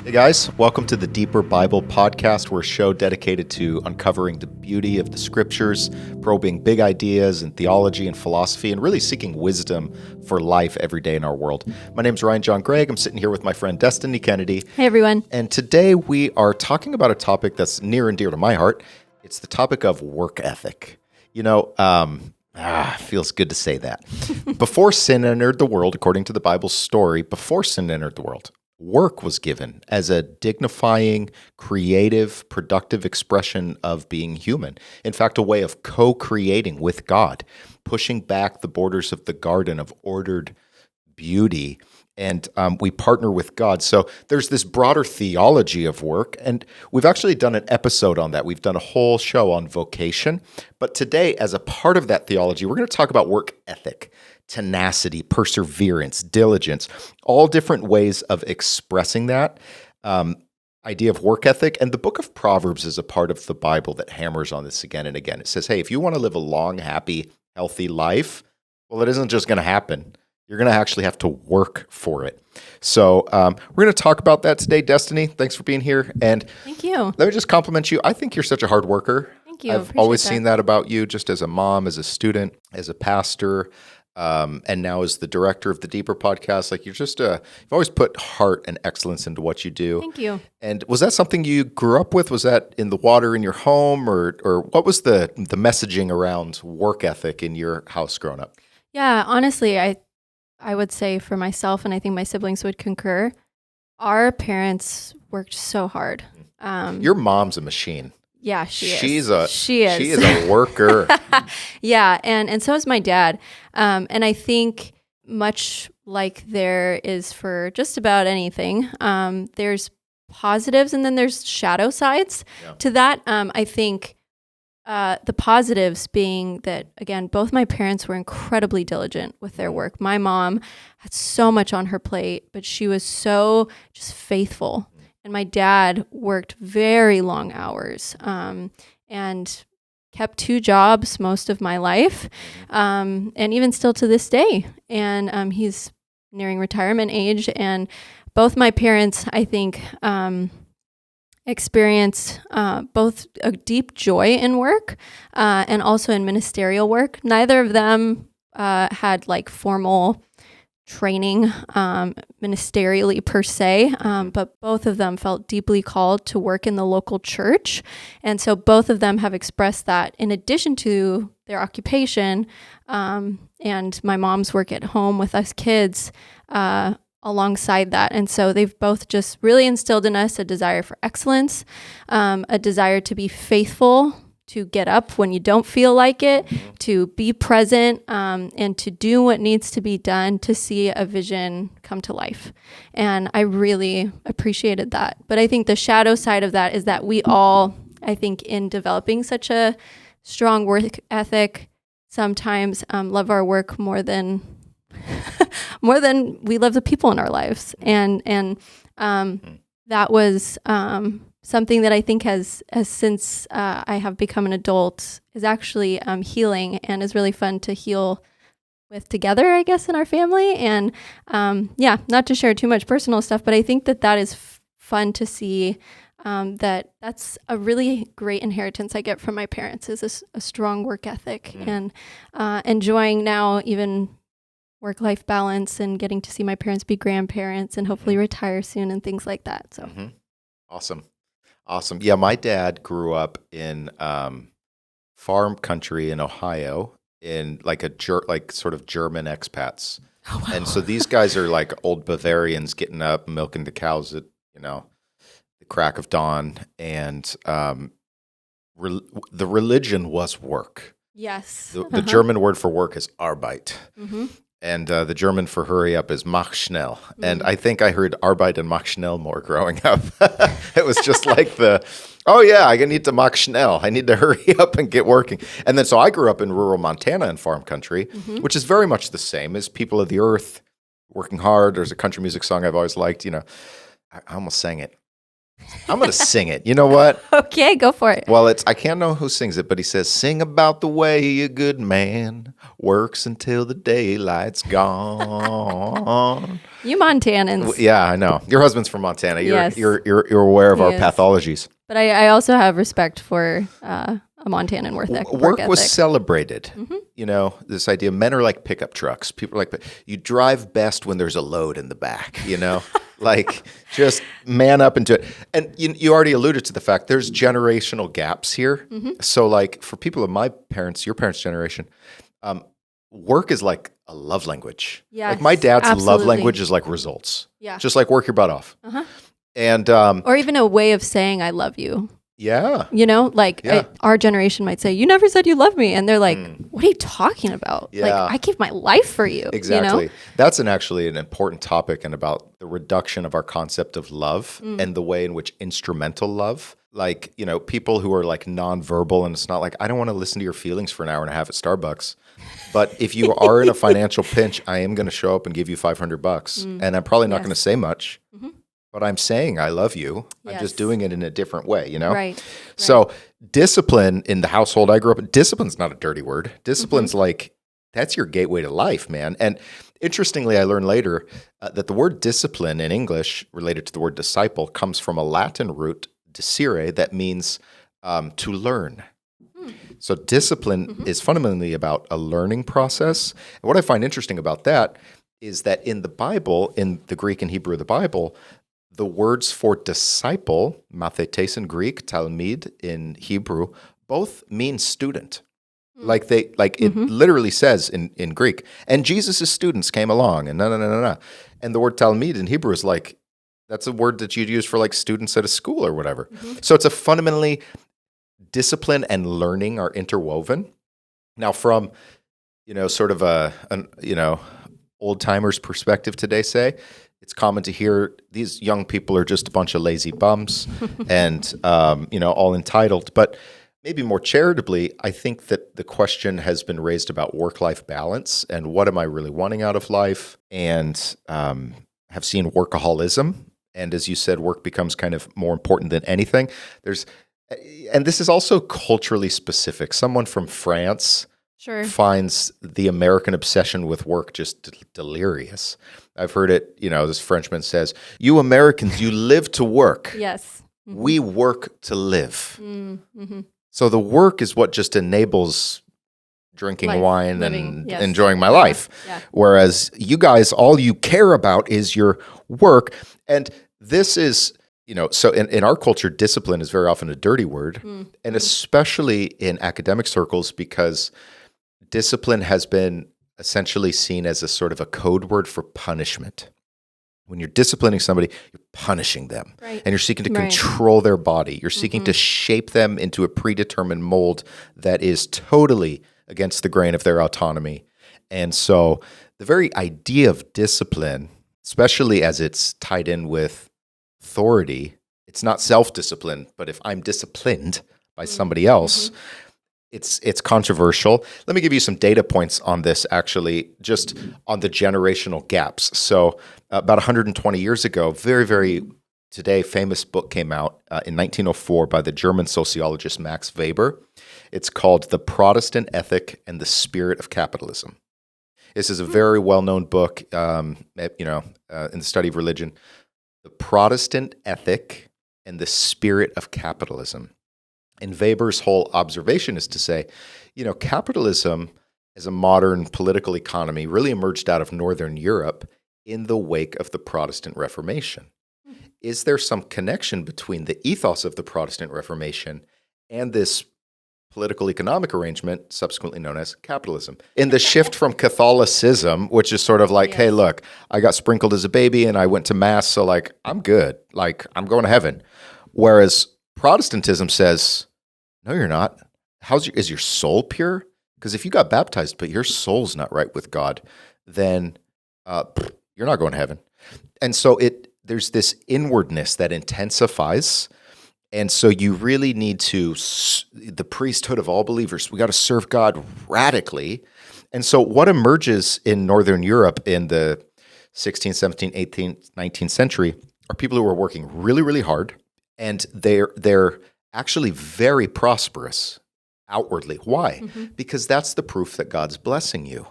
Hey guys, welcome to the Deeper Bible Podcast. We're a show dedicated to uncovering the beauty of the scriptures, probing big ideas in theology and philosophy, and really seeking wisdom for life every day in our world. My name's Ryan John Gregg. I'm sitting here with my friend Destiny Kennedy. Hey everyone. And today we are talking about a topic that's near and dear to my heart. It's the topic of work ethic. Feels good to say that. Before sin entered the world, according to the Bible's story, before sin entered the world, work was given as a dignifying, creative, productive expression of being human. In fact, a way of co-creating with God, pushing back the borders of the garden of ordered beauty. And we partner with God. So there's this broader theology of work. And we've actually done an episode on that. We've done a whole show on vocation. But today, as a part of that theology, we're going to talk about work ethic. Tenacity, perseverance, diligence, all different ways of expressing that idea of work ethic. And the book of Proverbs is a part of the Bible that hammers on this again and again. It says, hey, if you want to live a long, happy, healthy life, well, it isn't just going to happen. You're going to actually have to work for it. So we're going to talk about that today. Destiny, thanks for being here. And thank you. Let me just compliment you. I think you're such a hard worker. Thank you. I've always seen that about you, just as a mom, as a student, as a pastor. And now as the director of the Deeper Podcast, like you've always put heart and excellence into what you do. Thank you. And was that something you grew up with? Was that in the water in your home, or what was the messaging around work ethic in your house growing up? Yeah, honestly, I would say for myself, and I think my siblings would concur, our parents worked so hard. Your mom's a machine. Yeah, she is. She is a worker. Yeah, and so is my dad. And I think much like there is for just about anything, there's positives and then there's shadow sides to that. I think the positives being that, again, both my parents were incredibly diligent with their work. My mom had so much on her plate, but she was so just faithful. And my dad worked very long hours and kept 2 jobs most of my life, and even still to this day. And he's nearing retirement age. And both my parents, I think, experienced both a deep joy in work and also in ministerial work. Neither of them had like formal training ministerially per se, but both of them felt deeply called to work in the local church. And so both of them have expressed that in addition to their occupation and my mom's work at home with us kids alongside that. And so they've both just really instilled in us a desire for excellence, a desire to be faithful, to get up when you don't feel like it, to be present, and to do what needs to be done to see a vision come to life. And I really appreciated that. But I think the shadow side of that is that we all, I think, in developing such a strong work ethic, sometimes love our work more than we love the people in our lives. And that was something that I think has since I have become an adult is actually healing and is really fun to heal with together, I guess, in our family. And not to share too much personal stuff, but I think that is fun to see that's a really great inheritance I get from my parents is a strong work ethic and enjoying now even work-life balance and getting to see my parents be grandparents and hopefully retire soon and things like that. So Awesome. Yeah, my dad grew up in farm country in Ohio in like sort of German expats. Oh, wow. And so these guys are like old Bavarians getting up, milking the cows at, the crack of dawn. And the religion was work. Yes. The German word for work is Arbeit. Mm-hmm. And the German for hurry up is mach schnell. And I think I heard Arbeit and mach schnell more growing up. It was just like I need to mach schnell. I need to hurry up and get working. And then so I grew up in rural Montana in farm country, which is very much the same as people of the earth working hard. There's a country music song I've always liked, I almost sang it. I'm going to sing it. You know what? Okay, go for it. Well, I can't know who sings it, but he says, "Sing about the way a good man works until the daylight's gone." You Montanans. Yeah, I know. Your husband's from Montana. Yes. You're aware of He our is. pathologies. But I also have respect for a Montanan work Work was ethic. celebrated. You know, this idea, men are like pickup trucks. People are like, you drive best when there's a load in the back, you know? Like, just man up into it. And you already alluded to the fact there's generational gaps here. So, like, for people of my parents, your parents' generation, work is like a love language. Yes, like, my dad's love absolutely. language is like results. Yeah. Just like work your butt off. And Or even a way of saying I love you. yeah. You know, like Yeah. our generation might say, "You never said you love me," and they're like, "What are you talking about? Yeah. Like, I gave my life for you." Exactly. You know? That's actually an important topic, and about the reduction of our concept of love and the way in which instrumental love, like, you know, people who are like nonverbal, and it's not like, I don't want to listen to your feelings for an hour and a half at Starbucks. But if you are in a financial pinch, I am going to show up and give you $500, and I'm probably not Yes. going to say much. But I'm saying I love you. I'm Yes. just doing it in a different way, you know? Right. So discipline in the household I grew up in, discipline's not a dirty word. Discipline's like, that's your gateway to life, man. And interestingly, I learned later that the word discipline in English, related to the word disciple, comes from a Latin root, discere, that means to learn. So discipline is fundamentally about a learning process. And what I find interesting about that is that in the Bible, in the Greek and Hebrew of the Bible, the words for disciple, mathetes in Greek, talmid in Hebrew, both mean student. It literally says in Greek, and Jesus' students came along, and no. And the word talmid in Hebrew is like, that's a word that you'd use for like students at a school or whatever. So it's a fundamentally discipline and learning are interwoven. Now, from, you know, sort of old timers perspective today, say, it's common to hear these young people are just a bunch of lazy bums and, all entitled. But maybe more charitably, I think that the question has been raised about work-life balance and what am I really wanting out of life, and have seen workaholism. And as you said, work becomes kind of more important than anything. And this is also culturally specific. Someone from France finds the American obsession with work just delirious. I've heard it, this Frenchman says, "You Americans, you live to work. Yes. We work to live." So the work is what just enables drinking wine and enjoying my life. Yeah. Whereas you guys, all you care about is your work. And this is, so in our culture, discipline is very often a dirty word, and especially in academic circles, because discipline has been essentially seen as a sort of a code word for punishment. When you're disciplining somebody, you're punishing them. Right. And you're seeking to control their body. You're seeking to shape them into a predetermined mold that is totally against the grain of their autonomy. And so the very idea of discipline, especially as it's tied in with authority, it's not self-discipline, but if I'm disciplined by somebody else, it's controversial. Let me give you some data points on this, actually, just on the generational gaps. So about 120 years ago, very, very today famous book came out in 1904 by the German sociologist Max Weber. It's called The Protestant Ethic and the Spirit of Capitalism. This is a very well-known book, in the study of religion. The Protestant Ethic and the Spirit of Capitalism. And Weber's whole observation is to say, capitalism as a modern political economy really emerged out of Northern Europe in the wake of the Protestant Reformation. Is there some connection between the ethos of the Protestant Reformation and this political economic arrangement, subsequently known as capitalism? In the shift from Catholicism, which is sort of like, hey, look, I got sprinkled as a baby and I went to mass, so like, I'm good. Like, I'm going to heaven. Whereas Protestantism says, no, you're not. Is your soul pure? Because if you got baptized, but your soul's not right with God, then you're not going to heaven. And so there's this inwardness that intensifies. And so you really need the priesthood of all believers. We got to serve God radically. And so what emerges in Northern Europe in the 16th, 17th, 18th, 19th century are people who are working really, really hard And they're actually very prosperous outwardly. Why? Because that's the proof that God's blessing you.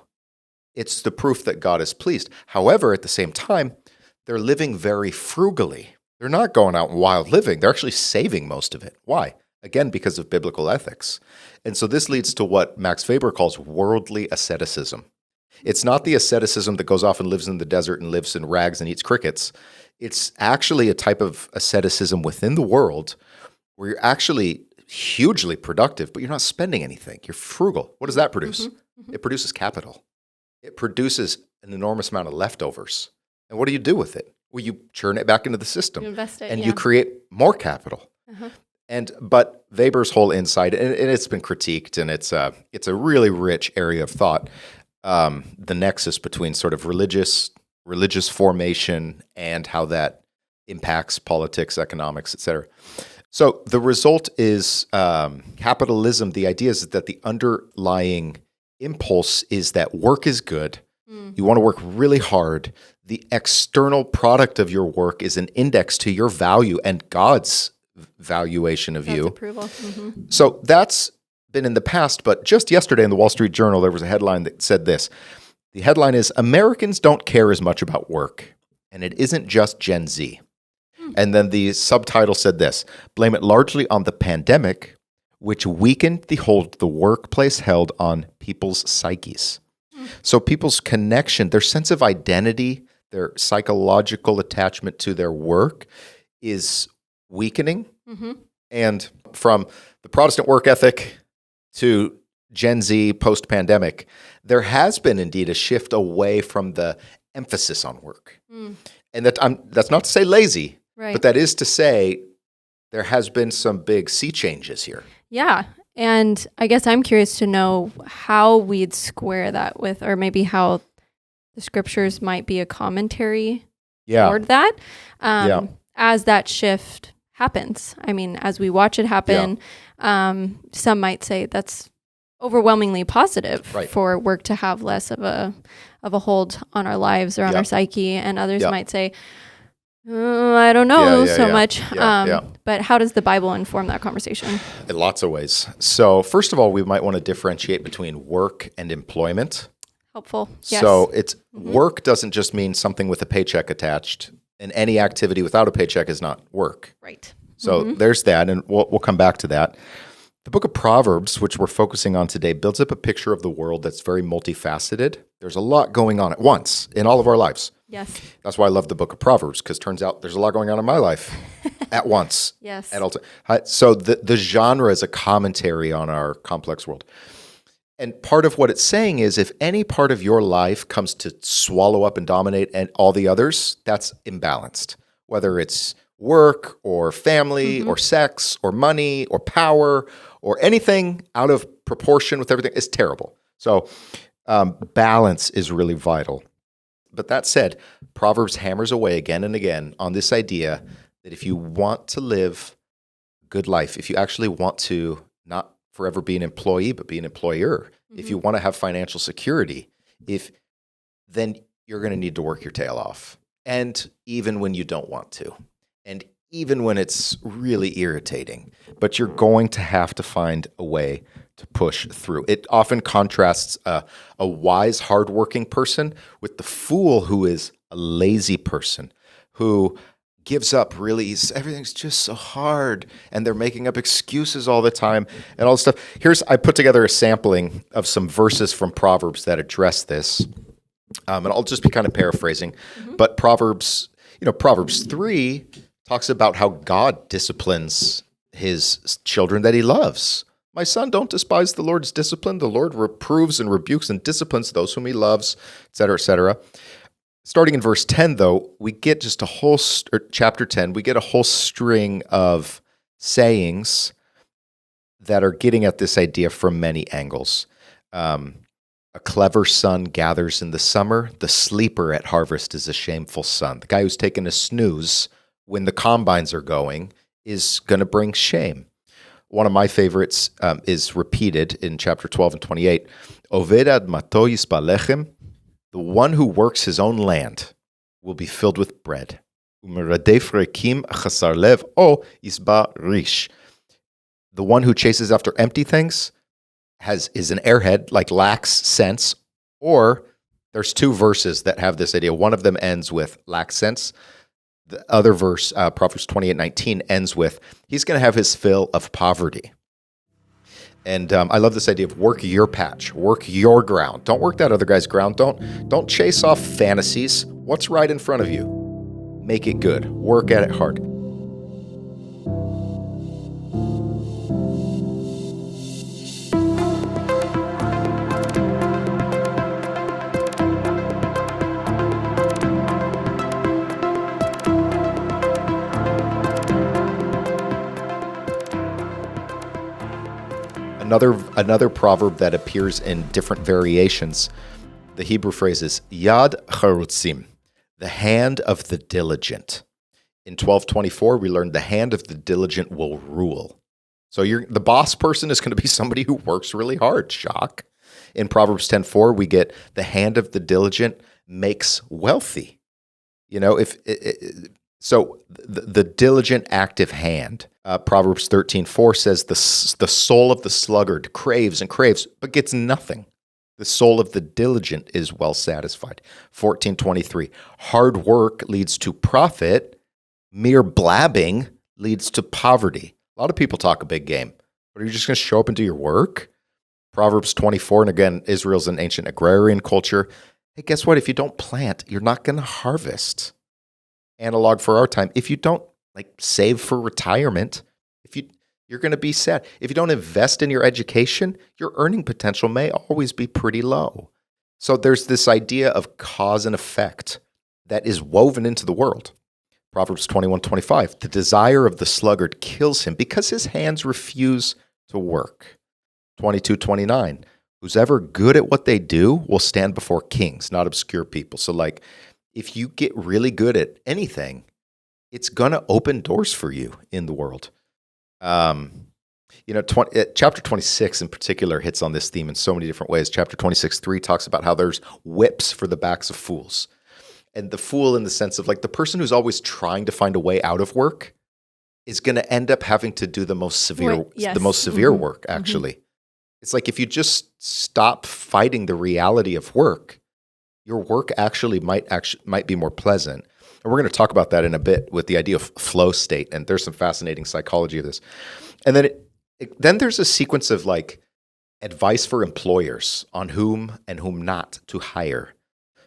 It's the proof that God is pleased. However, at the same time, they're living very frugally. They're not going out in wild living. They're actually saving most of it. Why? Again, because of biblical ethics. And so this leads to what Max Weber calls worldly asceticism. It's not the asceticism that goes off and lives in the desert and lives in rags and eats crickets. It's actually a type of asceticism within the world where you're actually hugely productive, but you're not spending anything. You're frugal. What does that produce? It produces capital. It produces an enormous amount of leftovers. And what do you do with it? Well, you churn it back into the system. You invest it, and you create more capital. But Weber's whole insight, and it's been critiqued, and it's a really rich area of thought. The nexus between sort of religious formation and how that impacts politics, economics, etc. So the result is capitalism. The idea is that the underlying impulse is that work is good. You want to work really hard. The external product of your work is an index to your value and God's valuation of you. Approval. So that's been in the past, but just yesterday in the Wall Street Journal, there was a headline that said this. The headline is, Americans don't care as much about work, and it isn't just Gen Z. And then the subtitle said this, blame it largely on the pandemic, which weakened the hold the workplace held on people's psyches. So people's connection, their sense of identity, their psychological attachment to their work is weakening. And from the Protestant work ethic to Gen Z post-pandemic, there has been indeed a shift away from the emphasis on work. And that's not to say lazy, but that is to say there has been some big sea changes here. Yeah. And I guess I'm curious to know how we'd square that with, or maybe how the scriptures might be a commentary toward that as that shift happens. I mean, as we watch it happen, some might say that's overwhelmingly positive for work to have less of a hold on our lives or on our psyche, and others might say, I don't know so much. But how does the Bible inform that conversation? In lots of ways. So first of all, we might want to differentiate between work and employment. Helpful. Yes. So it's work doesn't just mean something with a paycheck attached, and any activity without a paycheck is not work. Right. So there's that, and we'll come back to that. The book of Proverbs, which we're focusing on today, builds up a picture of the world that's very multifaceted. There's a lot going on at once in all of our lives. Yes. That's why I love the book of Proverbs, because it turns out there's a lot going on in my life at once. Yes. At all so the genre is a commentary on our complex world. And part of what it's saying is if any part of your life comes to swallow up and dominate and all the others, that's imbalanced. Whether it's work or family or sex or money or power or anything out of proportion with everything is terrible. So balance is really vital. But that said, Proverbs hammers away again and again on this idea that if you want to live a good life, if you actually want to not forever be an employee, but be an employer, if you want to have financial security, then you're going to need to work your tail off. And even when you don't want to. And even when it's really irritating. But you're going to have to find a way to push through. It often contrasts a wise, hardworking person with the fool who is a lazy person, who gives up really. Everything's just so hard, and they're making up excuses all the time and all this stuff. I put together a sampling of some verses from Proverbs that address this, and I'll just be kind of paraphrasing. But Proverbs 3 talks about how God disciplines his children that he loves. My son, don't despise the Lord's discipline. The Lord reproves and rebukes and disciplines those whom he loves, et cetera, et cetera. Starting in verse 10, though, we get just a whole, chapter 10, we get a whole string of sayings that are getting at this idea from many angles. A clever son gathers in the summer. The sleeper at harvest is a shameful son. The guy who's taken a snooze when the combines are going is going to bring shame. One of my favorites is repeated in chapter 12 and 28. Oved ad mato yispa lechem, the one who works his own land will be filled with bread. U'meradef rekim chasar lev o isba rish. The one who chases after empty things is an airhead, like lacks sense, or there's two verses that have this idea. One of them ends with lacks sense. The other verse, Proverbs 28:19, ends with, he's going to have his fill of poverty. And I love this idea of work your patch, work your ground. Don't work that other guy's ground. Don't chase off fantasies. What's right in front of you? Make it good. Work at it hard. Another proverb that appears in different variations, the Hebrew phrase is Yad Charutzim, the hand of the diligent. In 12:24, we learned the hand of the diligent will rule. So the boss person is going to be somebody who works really hard. Shock. In Proverbs 10:4, we get the hand of the diligent makes wealthy. So the diligent, active hand. Proverbs 13:4 says the soul of the sluggard craves and craves, but gets nothing. The soul of the diligent is well satisfied. 14:23, hard work leads to profit. Mere blabbing leads to poverty. A lot of people talk a big game, but are you just going to show up and do your work? Proverbs 24, and again, Israel's an ancient agrarian culture. Hey, guess what? If you don't plant, you're not going to harvest. Analog for our time, if you don't save for retirement, you're going to be sad. If you don't invest in your education, your earning potential may always be pretty low. So there's this idea of cause and effect that is woven into the world. Proverbs 21:25, the desire of the sluggard kills him because his hands refuse to work. 22:29, who's ever good at what they do will stand before kings, not obscure people. So if you get really good at anything, it's going to open doors for you in the world. Chapter 26 in particular hits on this theme in so many different ways. Chapter 26:3 talks about how there's whips for the backs of fools. And the fool in the sense of the person who's always trying to find a way out of work is going to end up having to do the most severe work, actually. Mm-hmm. It's like if you just stop fighting the reality of work, your work might be more pleasant. And we're going to talk about that in a bit with the idea of flow state. And there's some fascinating psychology of this. And then there's a sequence of advice for employers on whom and whom not to hire.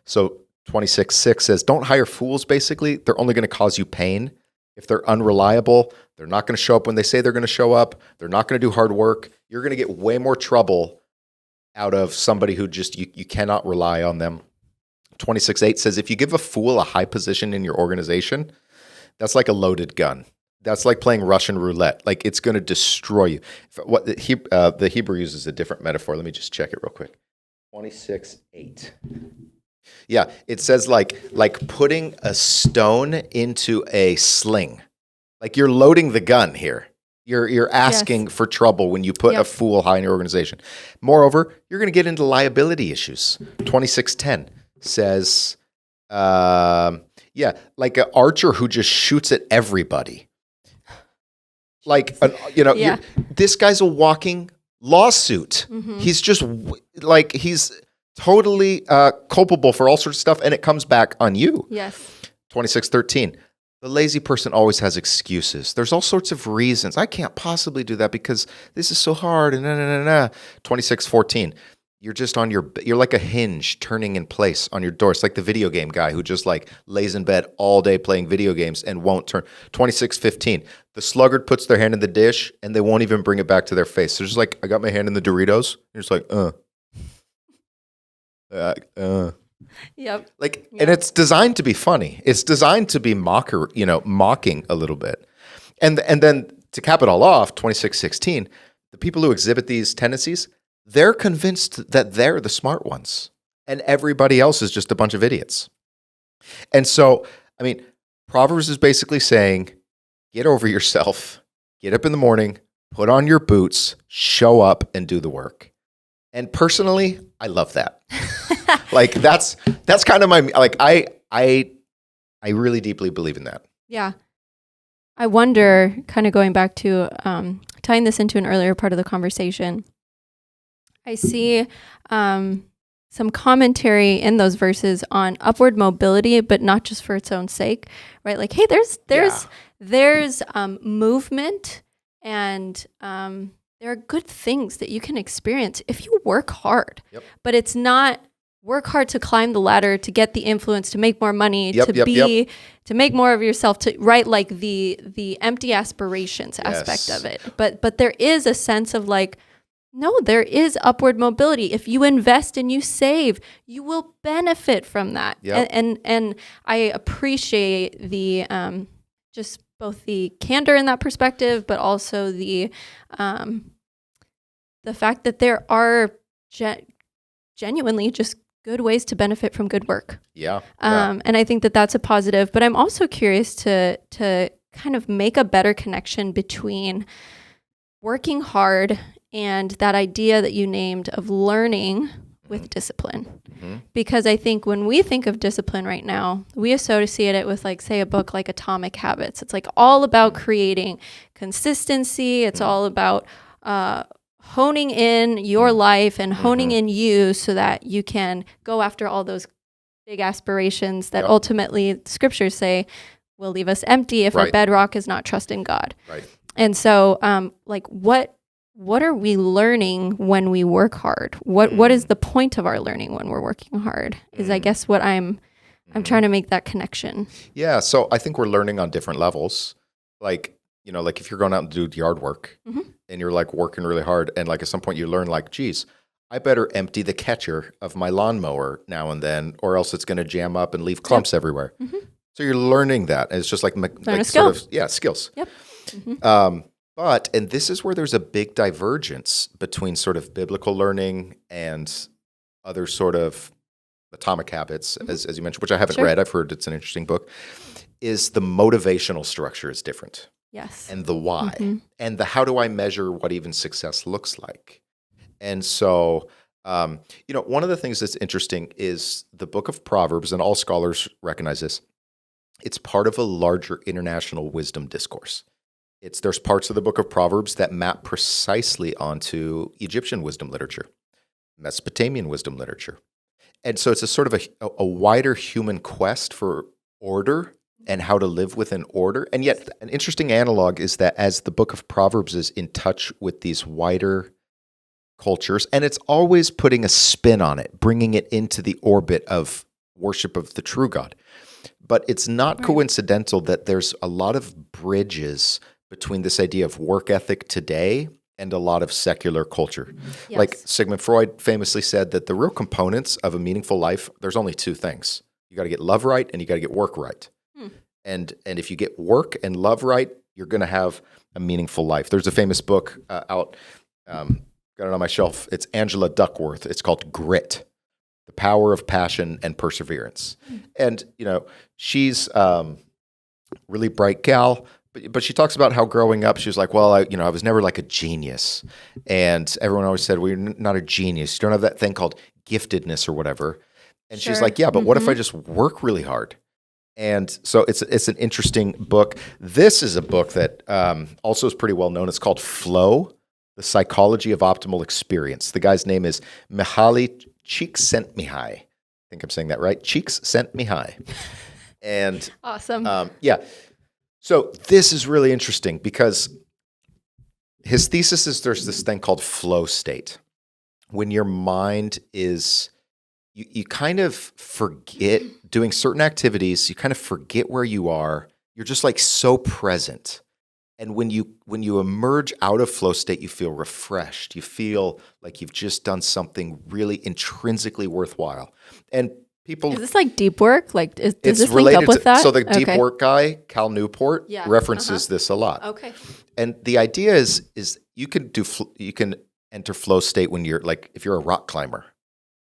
So 26:6 says, don't hire fools, basically. They're only going to cause you pain. If they're unreliable, they're not going to show up when they say they're going to show up. They're not going to do hard work. You're going to get way more trouble out of somebody who just, you cannot rely on them. 26:8 says, if you give a fool a high position in your organization, that's like a loaded gun. That's like playing Russian roulette. It's going to destroy you. What the Hebrew uses a different metaphor. Let me just check it real quick. 26:8. Yeah, it says like putting a stone into a sling. You're loading the gun here. You're asking for trouble when you put a fool high in your organization. Moreover, you're going to get into liability issues. 26:10 says, like an archer who just shoots at everybody. This guy's a walking lawsuit. Mm-hmm. He's just he's totally culpable for all sorts of stuff, and it comes back on you. Yes. 26:13. The lazy person always has excuses. There's all sorts of reasons. I can't possibly do that because this is so hard. And 26:14. You're just you're like a hinge turning in place on your door. It's like the video game guy who just lays in bed all day playing video games and won't turn. 26:15. The sluggard puts their hand in the dish and they won't even bring it back to their face. So just I got my hand in the Doritos. You're just Yep. And it's designed to be funny. It's designed to be mocking a little bit. And then to cap it all off, 26:16, the people who exhibit these tendencies, they're convinced that they're the smart ones and everybody else is just a bunch of idiots. And so, Proverbs is basically saying, get over yourself, get up in the morning, put on your boots, show up and do the work. And personally, I love that. That's kind of my, I really deeply believe in that. Yeah. I wonder, kind of going back to tying this into an earlier part of the conversation, I see some commentary in those verses on upward mobility, but not just for its own sake, right? Like, hey, there's movement, and there are good things that you can experience if you work hard. Yep. But it's not work hard to climb the ladder, to get the influence, to make more money, to make more of yourself, to right, like the empty aspirations aspect of it. But there is a sense of like, no, there is upward mobility. If you invest and you save, you will benefit from that. Yep. And I appreciate the just both the candor in that perspective, but also the fact that there are genuinely just good ways to benefit from good work. Yeah. And I think that that's a positive. But I'm also curious to kind of make a better connection between working hard and that idea that you named of learning with discipline. Mm-hmm. Because I think when we think of discipline right now, we associate it with, like, say, a book like Atomic Habits. It's like all about creating consistency. It's all about honing in your life and honing in you so that you can go after all those big aspirations that ultimately scriptures say will leave us empty if our bedrock is not trust in God. Right. And so, like, what are we learning when we work hard? What is the point of our learning when we're working hard? Is I guess what I'm trying to make that connection. Yeah. So I think we're learning on different levels. Like, like if you're going out and do yard work and you're like working really hard, and like at some point you learn like, geez, I better empty the catcher of my lawnmower now and then, or else it's going to jam up and leave clumps everywhere. Mm-hmm. So you're learning that. And it's just like skills. Yep. Mm-hmm. And this is where there's a big divergence between sort of biblical learning and other sort of Atomic Habits, as you mentioned, which I haven't read. I've heard it's an interesting book, is the motivational structure is different. Yes. And the why. And the how do I measure what even success looks like. And so, one of the things that's interesting is the book of Proverbs, and all scholars recognize this, it's part of a larger international wisdom discourse. There's parts of the book of Proverbs that map precisely onto Egyptian wisdom literature, Mesopotamian wisdom literature. And so it's a sort of a wider human quest for order and how to live within order. And yet an interesting analog is that as the book of Proverbs is in touch with these wider cultures, and it's always putting a spin on it, bringing it into the orbit of worship of the true God. But it's not coincidental that there's a lot of bridges between this idea of work ethic today and a lot of secular culture. Yes. Like Sigmund Freud famously said that the real components of a meaningful life, there's only two things. You got to get love right and you got to get work right. And if you get work and love right, you're going to have a meaningful life. There's a famous book out, got it on my shelf. It's Angela Duckworth. It's called Grit, The Power of Passion and Perseverance. And, she's really bright gal, but she talks about how growing up, she was like, well, I was never like a genius. And everyone always said, well, you're not a genius. You don't have that thing called giftedness or whatever. And she's like, yeah, but what if I just work really hard? And so it's an interesting book. This is a book that also is pretty well known. It's called Flow, The Psychology of Optimal Experience. The guy's name is Mihaly Csikszentmihalyi. I think I'm saying that right. Csikszentmihalyi. And awesome. Yeah. So this is really interesting because his thesis is there's this thing called flow state. When your mind is, you kind of forget doing certain activities, you kind of forget where you are. You're just like so present. And when you emerge out of flow state, you feel refreshed. You feel like you've just done something really intrinsically worthwhile. And people, is this like deep work? Like, does this link up with that? So the deep work guy, Cal Newport, references this a lot. Okay. And the idea is you can enter flow state when you're like, if you're a rock climber,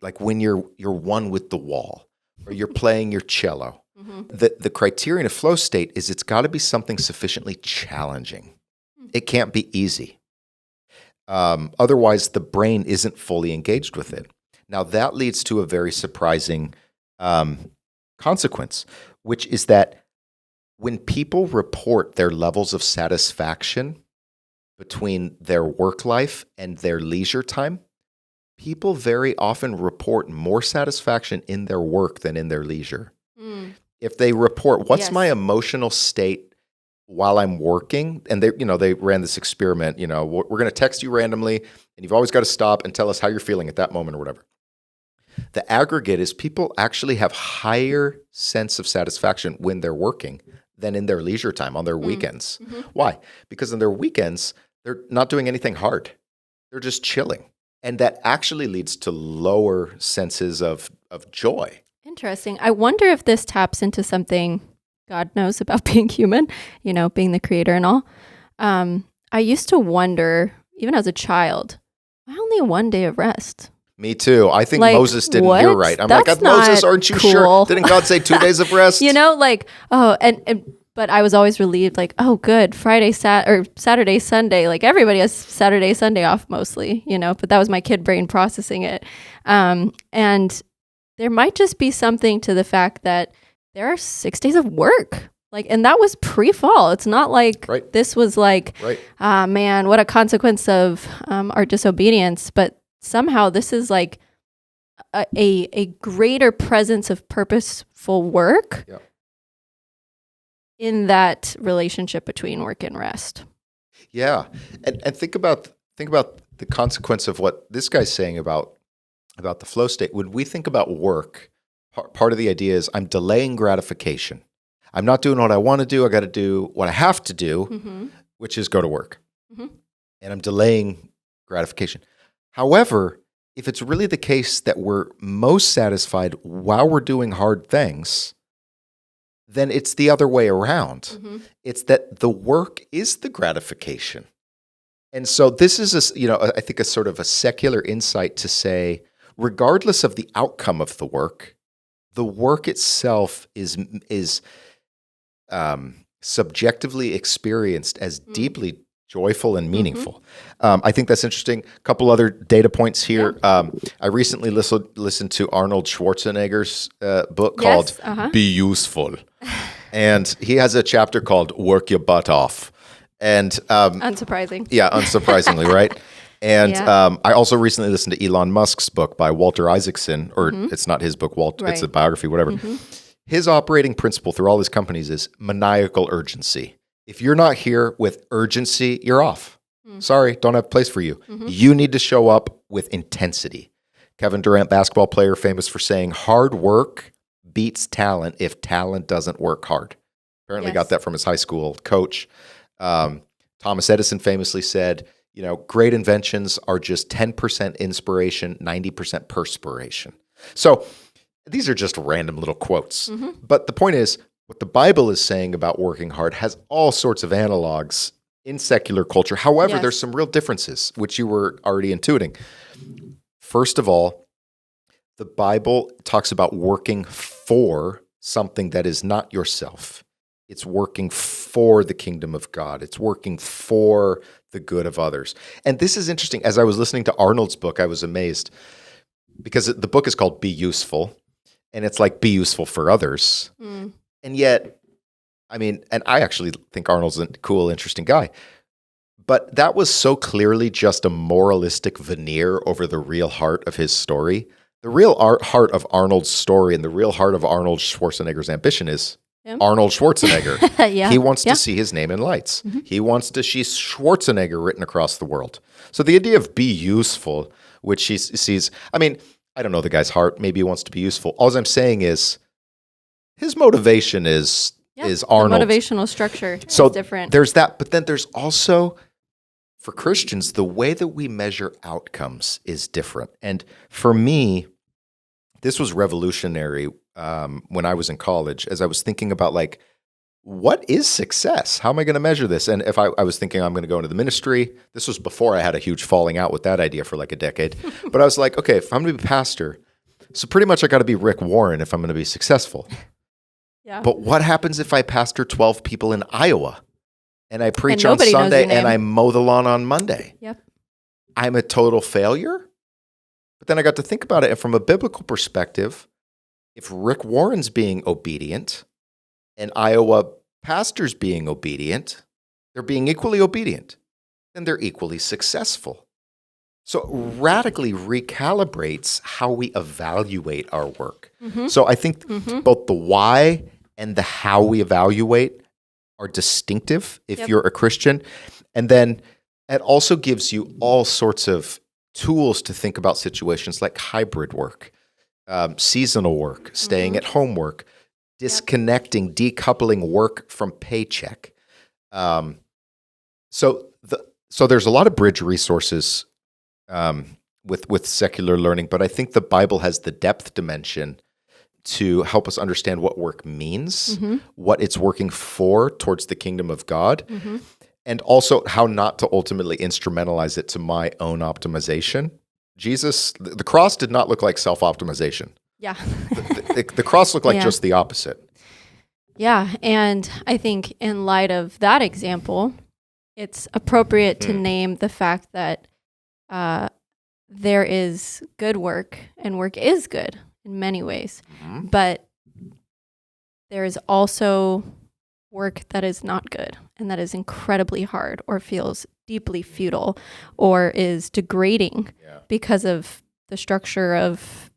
like when you're one with the wall, or you're playing your cello. The criterion of flow state is it's got to be something sufficiently challenging. It can't be easy. Otherwise, the brain isn't fully engaged with it. Now, that leads to a very surprising consequence, which is that when people report their levels of satisfaction between their work life and their leisure time, people very often report more satisfaction in their work than in their leisure. If they report, what's my emotional state while I'm working? And they ran this experiment, we're going to text you randomly and you've always got to stop and tell us how you're feeling at that moment or whatever. The aggregate is people actually have higher sense of satisfaction when they're working than in their leisure time on their weekends. Why? Because in their weekends, they're not doing anything hard. They're just chilling. And that actually leads to lower senses of joy. Interesting. I wonder if this taps into something God knows about being human, being the creator and all. I used to wonder, even as a child, why only one day of rest? Me too. I think Moses didn't hear right. I'm That's Moses, aren't you sure? Didn't God say 2 days of rest? But I was always relieved, oh, good, Saturday, Sunday. Like everybody has Saturday, Sunday off mostly, but that was my kid brain processing it. And there might just be something to the fact that there are 6 days of work. And that was pre-fall. It's not like this was man, what a consequence of our disobedience. But somehow this is a greater presence of purposeful work in that relationship between work and rest. Yeah. And think about the consequence of what this guy's saying about the flow state. When we think about work, part of the idea is I'm delaying gratification. I'm not doing what I want to do. I got to do what I have to do, which is go to work. And I'm delaying gratification. However, if it's really the case that we're most satisfied while we're doing hard things, then it's the other way around. It's that the work is the gratification. And so this is, I think a sort of a secular insight to say, regardless of the outcome of the work itself is subjectively experienced as deeply joyful and meaningful. I think that's interesting. A couple other data points here. I recently listened to Arnold Schwarzenegger's book called Be Useful. And he has a chapter called Work Your Butt Off. And unsurprising. Yeah, unsurprisingly, right? And I also recently listened to Elon Musk's book by Walter Isaacson, or it's not his book, it's a biography, whatever. His operating principle through all his companies is maniacal urgency. If you're not here with urgency, you're off. Sorry, don't have a place for you. You need to show up with intensity. Kevin Durant, basketball player, famous for saying, hard work beats talent if talent doesn't work hard. Apparently got that from his high school coach. Thomas Edison famously said, great inventions are just 10% inspiration, 90% perspiration. So these are just random little quotes. But the point is, what the Bible is saying about working hard has all sorts of analogs in secular culture. However, there's some real differences, which you were already intuiting. First of all, the Bible talks about working for something that is not yourself. It's working for the kingdom of God. It's working for the good of others. And this is interesting. As I was listening to Arnold's book, I was amazed because the book is called Be Useful. And it's like, be useful for others. And yet, and I actually think Arnold's a cool, interesting guy. But that was so clearly just a moralistic veneer over the real heart of his story. The real heart of Arnold's story and the real heart of Arnold Schwarzenegger's ambition is Arnold Schwarzenegger. He wants to see his name in lights. He wants to see Schwarzenegger written across the world. So the idea of be useful, which he sees, I don't know the guy's heart. Maybe he wants to be useful. All I'm saying is his motivation is Arnold. The motivational structure is different. There's that, but then there's also, for Christians, the way that we measure outcomes is different. And for me, this was revolutionary when I was in college, as I was thinking about what is success? How am I going to measure this? And if I was thinking I'm going to go into the ministry, this was before I had a huge falling out with that idea for a decade. But I was like, okay, if I'm going to be pastor, so pretty much I got to be Rick Warren if I'm going to be successful. But what happens if I pastor 12 people in Iowa and I preach on Sunday and I mow the lawn on Monday? I'm a total failure? But then I got to think about it. And from a biblical perspective, If Rick Warren's being obedient and Iowa pastors being obedient, they're being equally obedient, then they're equally successful. So it radically recalibrates how we evaluate our work. So I think both the why and the how we evaluate are distinctive if you're a Christian. And then it also gives you all sorts of tools to think about situations like hybrid work, seasonal work, staying at home work, disconnecting, decoupling work from paycheck. So there's a lot of bridge resources with secular learning, but I think the Bible has the depth dimension to help us understand what work means, what it's working for towards the kingdom of God, and also how not to ultimately instrumentalize it to my own optimization. The cross did not look like self-optimization. Yeah. The cross looked like just the opposite. Yeah, and I think in light of that example, it's appropriate to name the fact that there is good work, and work is good in many ways, but there is also work that is not good and that is incredibly hard or feels deeply futile or is degrading because of the structure of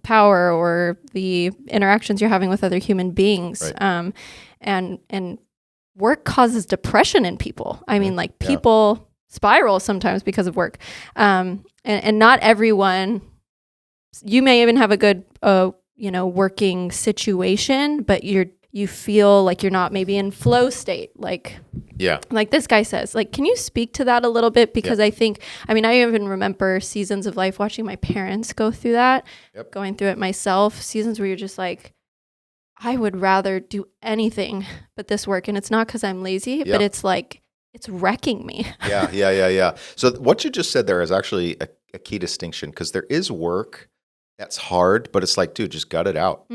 power or the interactions you're having with other human beings. Right. And work causes depression in people. I mean, like people spiral sometimes because of work. And not everyone, you may even have a good, working situation, but you feel like you're not maybe in flow state. Like this guy says, like, can you speak to that a little bit? Because I even remember seasons of life watching my parents go through that, going through it myself, seasons where you're just like, I would rather do anything but this work. And it's not because I'm lazy, but it's like, it's wrecking me. Yeah. So what you just said there is actually a key distinction, because there is work that's hard, but it's like, dude, just gut it out.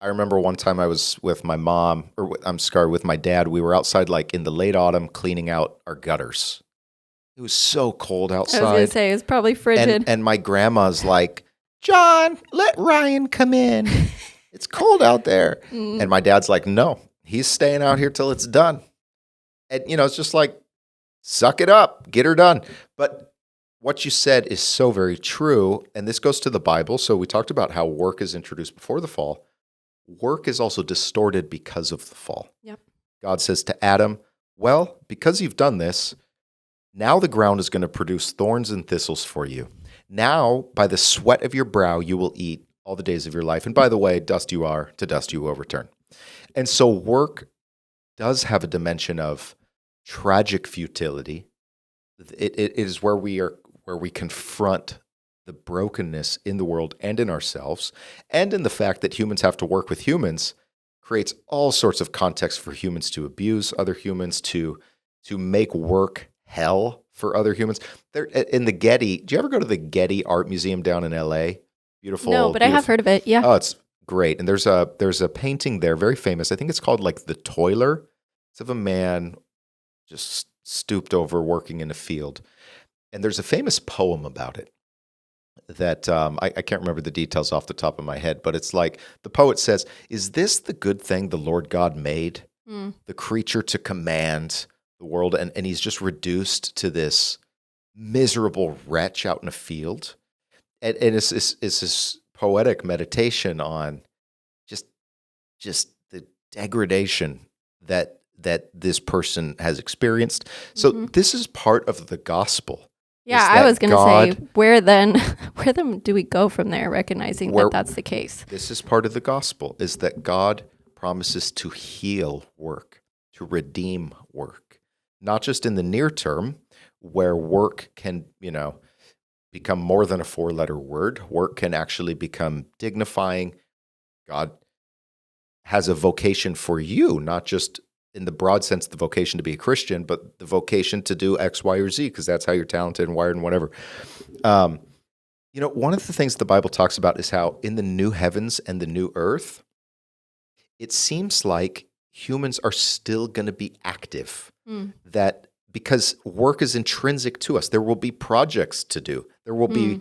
I remember one time I was with my mom, with my dad. We were outside like in the late autumn cleaning out our gutters. It was so cold outside. I was going to say, it was probably frigid. And my grandma's like, John, let Ryan come in. It's cold out there. And my dad's like, no, he's staying out here till it's done. And, it's just like, suck it up, get her done. But what you said is so very true. And this goes to the Bible. So we talked about how work is introduced before the fall. Work is also distorted because of the fall. Yep. God says to Adam, well, because you've done this, now the ground is going to produce thorns and thistles for you. Now, by the sweat of your brow, you will eat all the days of your life. And by the way, dust you are, to dust you will return. And so work does have a dimension of tragic futility. It is where we confront the brokenness in the world and in ourselves, and in the fact that humans have to work with humans, creates all sorts of context for humans to abuse other humans, to make work hell for other humans. There in the Getty. Do you ever go to the Getty Art Museum down in L.A.? Beautiful. No, but I have heard of it. Yeah. Oh, it's great. And there's a painting there, very famous. I think it's called like The Toiler. It's of a man just stooped over working in a field. And there's a famous poem about it that I can't remember the details off the top of my head, but it's like the poet says, is this the good thing the Lord God made? The creature to command the world, and he's just reduced to this miserable wretch out in a field. And it's this poetic meditation on just the degradation that this person has experienced. So this is part of the gospel. Yeah, I was going to say, where then do we go from there, recognizing that that's the case? This is part of the gospel, is that God promises to heal work, to redeem work, not just in the near term, where work can, become more than a four-letter word. Work can actually become dignifying. God has a vocation for you, not just in the broad sense, the vocation to be a Christian, but the vocation to do X, Y, or Z, because that's how you're talented and wired and whatever. One of the things the Bible talks about is how in the new heavens and the new earth, it seems like humans are still going to be active. That because work is intrinsic to us, there will be projects to do. There will be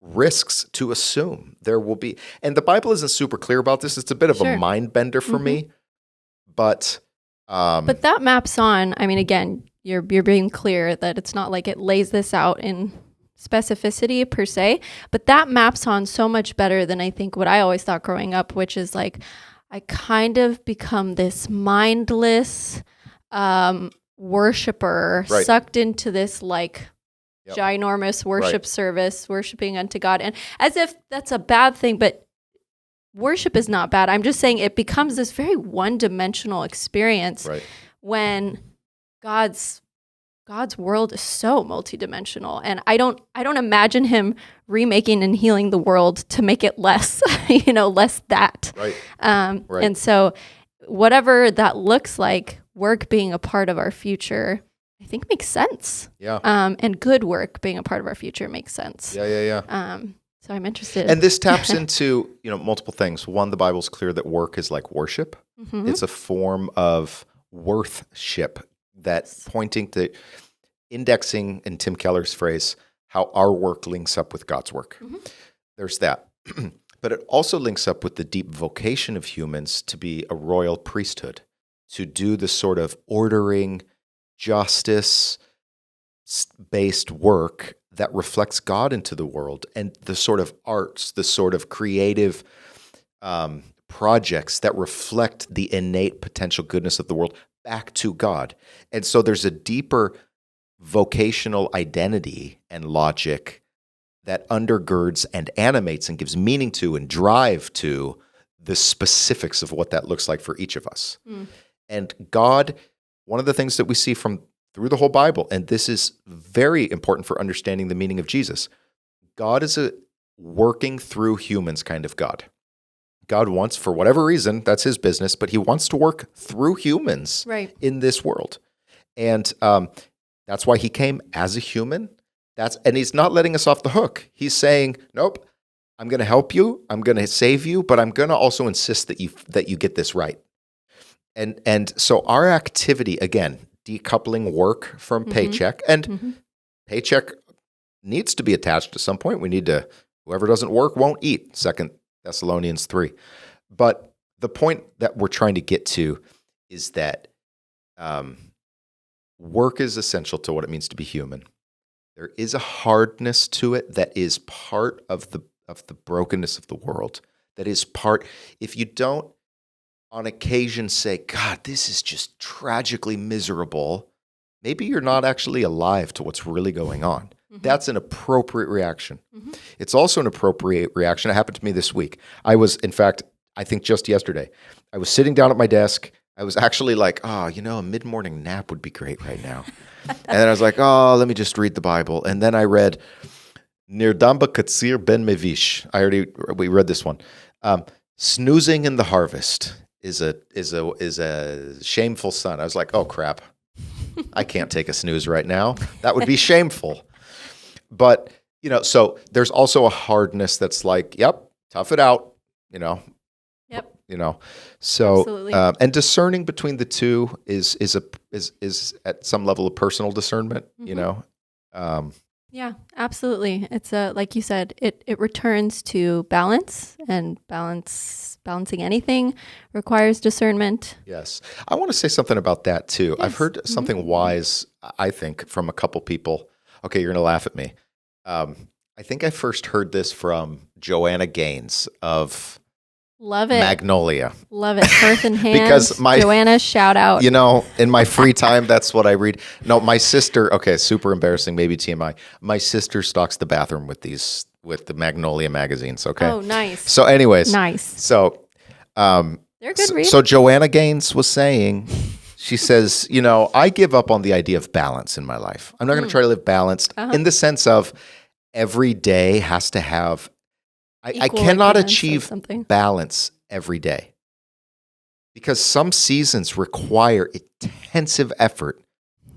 risks to assume there will be. And the Bible isn't super clear about this. It's a bit of a mind bender for me, but that maps on. I mean, again, you're being clear that it's not like it lays this out in specificity per se, but that maps on so much better than I think what I always thought growing up, which is like I kind of become this mindless worshiper, sucked into this like ginormous worship service, worshiping unto God, and as if that's a bad thing, but worship is not bad. I'm just saying it becomes this very one-dimensional experience when God's world is so multidimensional, and I don't imagine him remaking and healing the world to make it less, less that. And so whatever that looks like, work being a part of our future, I think makes sense. And good work being a part of our future makes sense. So I'm interested. And this taps into, multiple things. One, the Bible's clear that work is like worship. It's a form of worthship that pointing to indexing, in Tim Keller's phrase, how our work links up with God's work. There's that. But it also links up with the deep vocation of humans to be a royal priesthood, to do the sort of ordering, justice-based work that reflects God into the world, and the sort of arts, the sort of creative projects that reflect the innate potential goodness of the world back to God. And so there's a deeper vocational identity and logic that undergirds and animates and gives meaning to and drive to the specifics of what that looks like for each of us. And God, one of the things that we see through the whole Bible, and this is very important for understanding the meaning of Jesus, God is a working through humans kind of God. God wants, for whatever reason, that's his business, but he wants to work through humans in this world. And that's why he came as a human. And he's not letting us off the hook. He's saying, nope, I'm going to help you, I'm going to save you, but I'm going to also insist that you get this right. And so our activity, again, decoupling work from paycheck, and paycheck needs to be attached at some point. We need to, whoever doesn't work won't eat, 2 Thessalonians 3. But the point that we're trying to get to is that work is essential to what it means to be human. There is a hardness to it that is part of the brokenness of the world. That is part, if you don't on occasion say, God, this is just tragically miserable, maybe you're not actually alive to what's really going on. That's an appropriate reaction. It's also an appropriate reaction. It happened to me this week. I was, in fact, I think just yesterday, I was sitting down at my desk. I was actually like, a mid-morning nap would be great right now. And then I was like, let me just read the Bible. And then I read Nirdamba Katsir Ben Mevish. We read this one. Snoozing in the harvest is a shameful son. I was like, oh crap, I can't take a snooze right now. That would be shameful. But so there's also a hardness that's like, yep, tough it out. So and discerning between the two is at some level of personal discernment. Yeah, absolutely. It's like you said, it returns to balance, and balancing anything requires discernment. Yes. I want to say something about that too. Yes. I've heard something wise, I think, from a couple people. Okay, you're going to laugh at me. I think I first heard this from Joanna Gaines of Love it. Magnolia. Love it. Earth in Hand. Because Joanna, shout out. In my free time, that's what I read. No, my sister, okay, super embarrassing, maybe TMI. My sister stocks the bathroom with the Magnolia magazines, okay? Oh, nice. So anyways. Nice. So, they're good reads. So Joanna Gaines was saying, she says, I give up on the idea of balance in my life. I'm not going to try to live balanced in the sense of every day has to have I cannot achieve balance every day because some seasons require intensive effort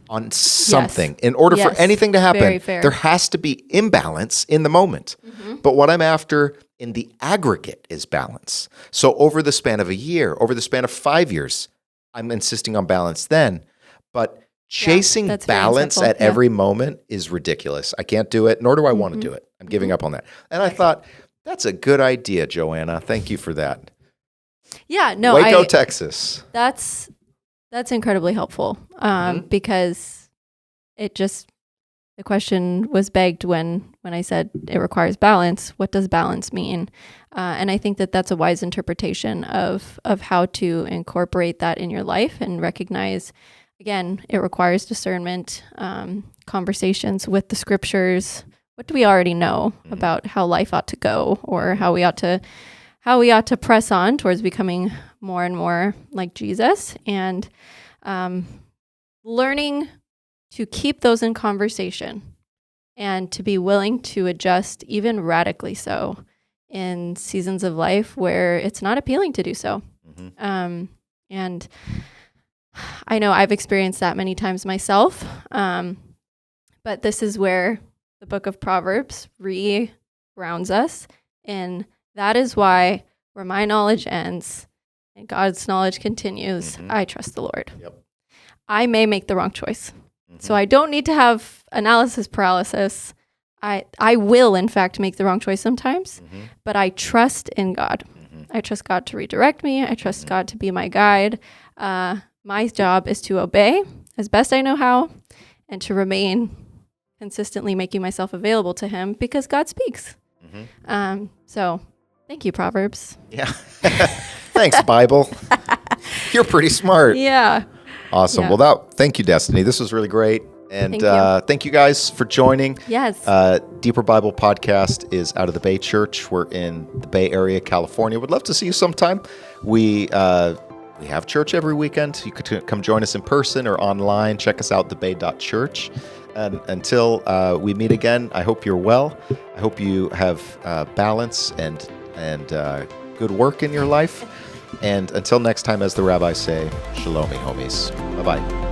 on something. In order for anything to happen, there has to be imbalance in the moment. But what I'm after in the aggregate is balance. So over the span of a year, over the span of 5 years, I'm insisting on balance then. But chasing balance at every moment is ridiculous. I can't do it, nor do I want to do it. I'm giving up on that. And I thought, that's a good idea, Joanna. Thank you for that. Yeah, no, Waco, Texas. That's incredibly helpful because the question was begged when I said it requires balance. What does balance mean? And I think that that's a wise interpretation of how to incorporate that in your life and recognize, again, it requires discernment, conversations with the scriptures. What do we already know about how life ought to go, or how we ought to press on towards becoming more and more like Jesus, and learning to keep those in conversation and to be willing to adjust, even radically so, in seasons of life where it's not appealing to do so. And I know I've experienced that many times myself, but this is where the book of Proverbs re-grounds us, and that is why where my knowledge ends and God's knowledge continues, I trust the Lord. Yep. I may make the wrong choice. So I don't need to have analysis paralysis. I will, in fact, make the wrong choice sometimes, but I trust in God. I trust God to redirect me. I trust God to be my guide. My job is to obey as best I know how and to remain consistently making myself available to him because God speaks. So thank you, Proverbs. Yeah. Thanks, Bible. You're pretty smart. Yeah. Awesome. Yeah. Well, thank you, Destiny. This was really great. And thank you guys for joining. Yes. Deeper Bible Podcast is out of the Bay Church. We're in the Bay Area, California. Would love to see you sometime. We have church every weekend. You could come join us in person or online. Check us out, thebay.church. And until we meet again, I hope you're well. I hope you have balance and good work in your life. And until next time, as the rabbis say, shalomi, homies. Bye-bye.